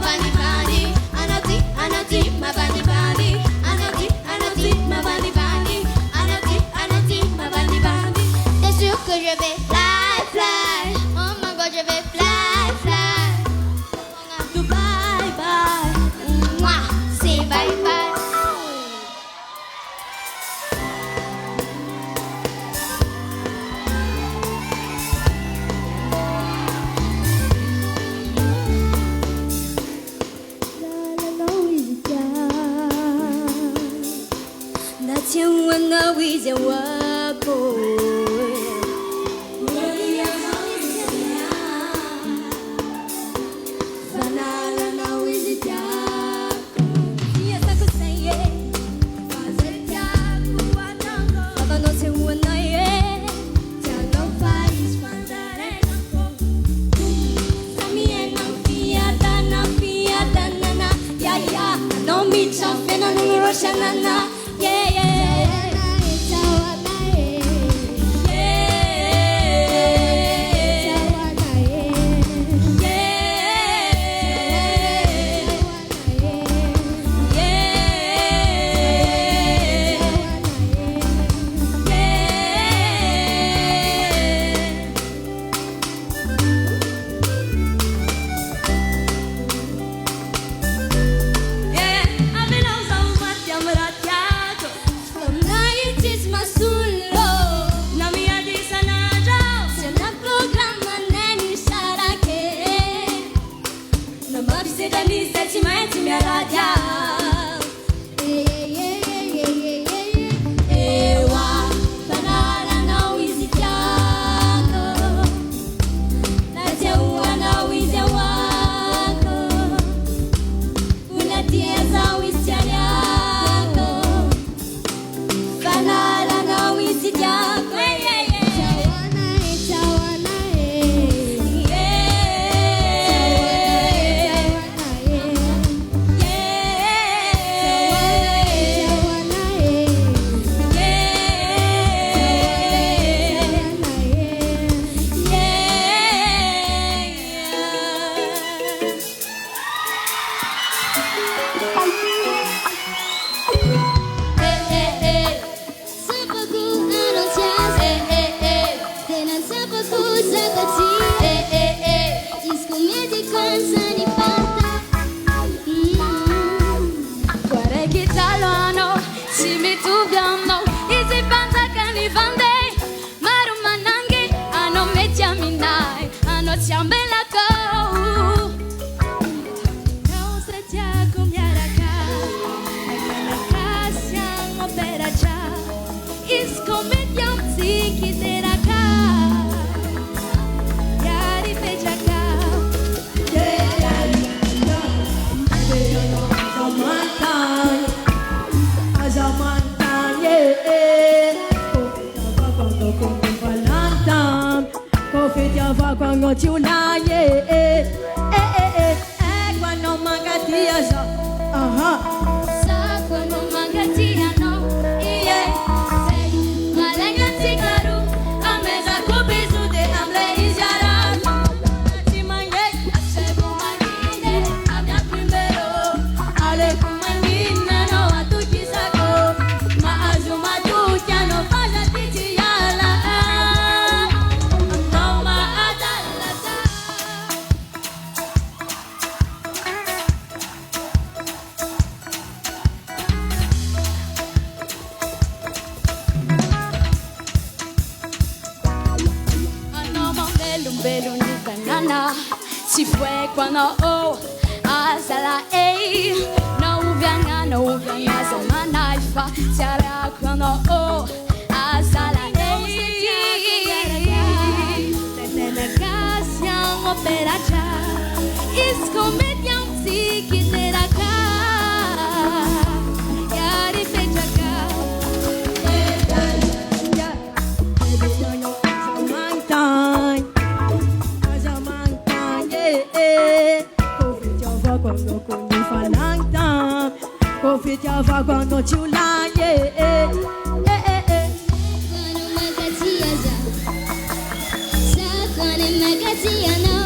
bani bani. Anoti, my bani bani. Anoti, my bani bani. Anoti, my bani bani. T'es sûr que je vais fly, fly? Oh my God, je vais fly, fly. To bye bye. Mouah, say bye bye. Yeah, yeah. Quando ti unaie, quando mangatia sa, sa quando mangatia no, malenga tikaru, ameza kubizu de amle izara, ti mange, asego marine, amya primero, ale kumanina no atuki sako, maazuma tukiano fala titiala. Si fue cuando hasta la no uvianga semana fa será cuando hasta la desde casa opera ya is comedian si quisiera acá ya dice acá quando con il fananta, confitiava quando ci ulaie, quando magatia sa, quando magatia no.